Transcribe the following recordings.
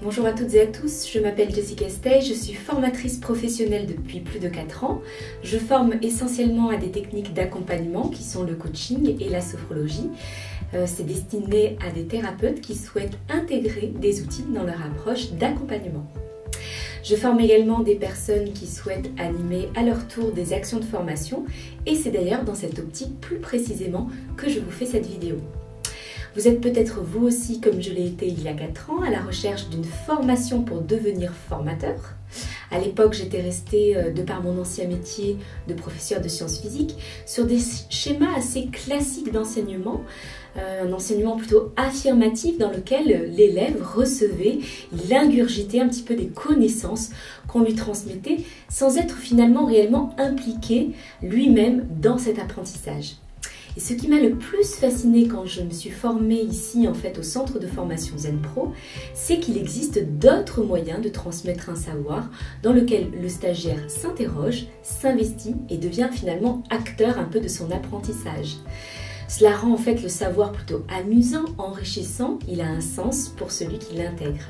Bonjour à toutes et à tous, je m'appelle Jessica Stey, je suis formatrice professionnelle depuis plus de 4 ans. Je forme essentiellement à des techniques d'accompagnement qui sont le coaching et la sophrologie. C'est destiné à des thérapeutes qui souhaitent intégrer des outils dans leur approche d'accompagnement. Je forme également des personnes qui souhaitent animer à leur tour des actions de formation et c'est d'ailleurs dans cette optique plus précisément que je vous fais cette vidéo. Vous êtes peut-être vous aussi, comme je l'ai été il y a 4 ans, à la recherche d'une formation pour devenir formateur. À l'époque, j'étais restée, de par mon ancien métier de professeur de sciences physiques, sur des schémas assez classiques d'enseignement, un enseignement plutôt affirmatif dans lequel l'élève recevait, il ingurgitait un petit peu des connaissances qu'on lui transmettait sans être finalement réellement impliqué lui-même dans cet apprentissage. Et ce qui m'a le plus fasciné quand je me suis formée ici au centre de formation Zen Pro, c'est qu'il existe d'autres moyens de transmettre un savoir dans lequel le stagiaire s'interroge, s'investit et devient finalement acteur un peu de son apprentissage. Cela rend le savoir plutôt amusant, enrichissant, il a un sens pour celui qui l'intègre.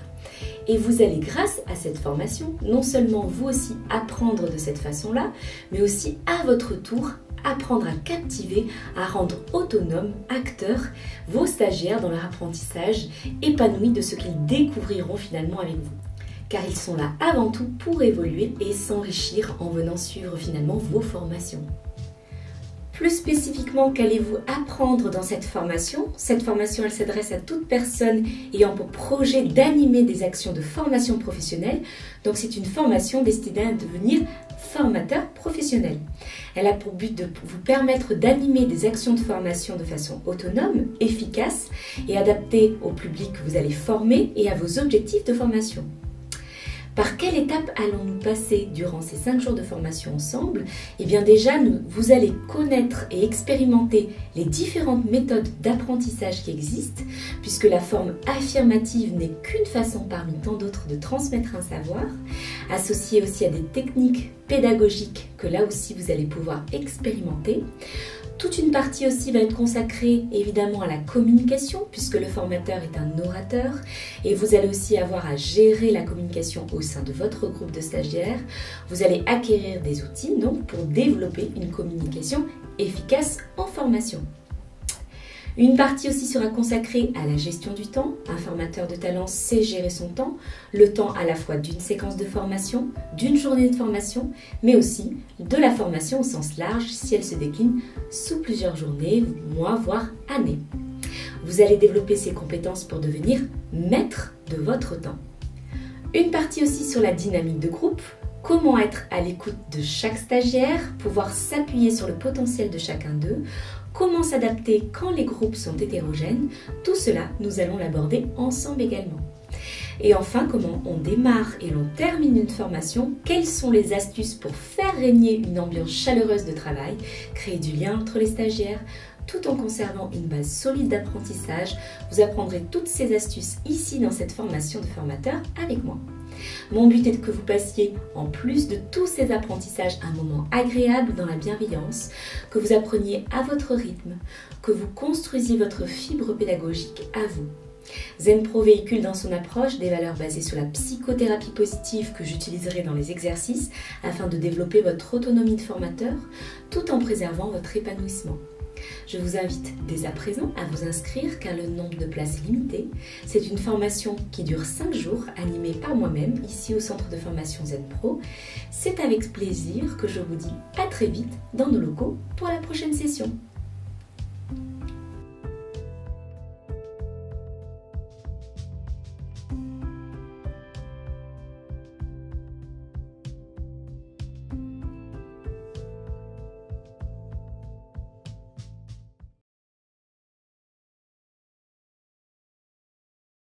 Et vous allez, grâce à cette formation, non seulement vous aussi apprendre de cette façon-là, mais aussi à votre tour apprendre à captiver, à rendre autonomes, acteurs, vos stagiaires dans leur apprentissage, épanouis de ce qu'ils découvriront finalement avec vous. Car ils sont là avant tout pour évoluer et s'enrichir en venant suivre finalement vos formations. Plus spécifiquement, qu'allez-vous apprendre dans cette formation? Cette formation, elle s'adresse à toute personne ayant pour projet d'animer des actions de formation professionnelle. Donc c'est une formation destinée à devenir formateur professionnel. Elle a pour but de vous permettre d'animer des actions de formation de façon autonome, efficace et adaptée au public que vous allez former et à vos objectifs de formation. Par quelle étape allons-nous passer durant ces 5 jours de formation ensemble? Eh bien déjà, vous allez connaître et expérimenter les différentes méthodes d'apprentissage qui existent, puisque la forme affirmative n'est qu'une façon parmi tant d'autres de transmettre un savoir, associée aussi à des techniques pédagogiques que là aussi vous allez pouvoir expérimenter. Toute une partie aussi va être consacrée évidemment à la communication puisque le formateur est un orateur et vous allez aussi avoir à gérer la communication au sein de votre groupe de stagiaires. Vous allez acquérir des outils donc pour développer une communication efficace en formation. Une partie aussi sera consacrée à la gestion du temps. Un formateur de talent sait gérer son temps, le temps à la fois d'une séquence de formation, d'une journée de formation, mais aussi de la formation au sens large si elle se décline sous plusieurs journées, mois, voire années. Vous allez développer ces compétences pour devenir maître de votre temps. Une partie aussi sur la dynamique de groupe. Comment être à l'écoute de chaque stagiaire, pouvoir s'appuyer sur le potentiel de chacun d'eux, comment s'adapter quand les groupes sont hétérogènes, tout cela, nous allons l'aborder ensemble également. Et enfin, comment on démarre et l'on termine une formation, quelles sont les astuces pour faire régner une ambiance chaleureuse de travail, créer du lien entre les stagiaires, tout en conservant une base solide d'apprentissage. Vous apprendrez toutes ces astuces ici dans cette formation de formateur avec moi. Mon but est que vous passiez, en plus de tous ces apprentissages, un moment agréable dans la bienveillance, que vous appreniez à votre rythme, que vous construisiez votre fibre pédagogique à vous. Zen Pro véhicule dans son approche des valeurs basées sur la psychothérapie positive que j'utiliserai dans les exercices afin de développer votre autonomie de formateur tout en préservant votre épanouissement. Je vous invite dès à présent à vous inscrire car le nombre de places est limité. C'est une formation qui dure 5 jours, animée par moi-même ici au centre de formation Zen Pro. C'est avec plaisir que je vous dis à très vite dans nos locaux pour la prochaine session.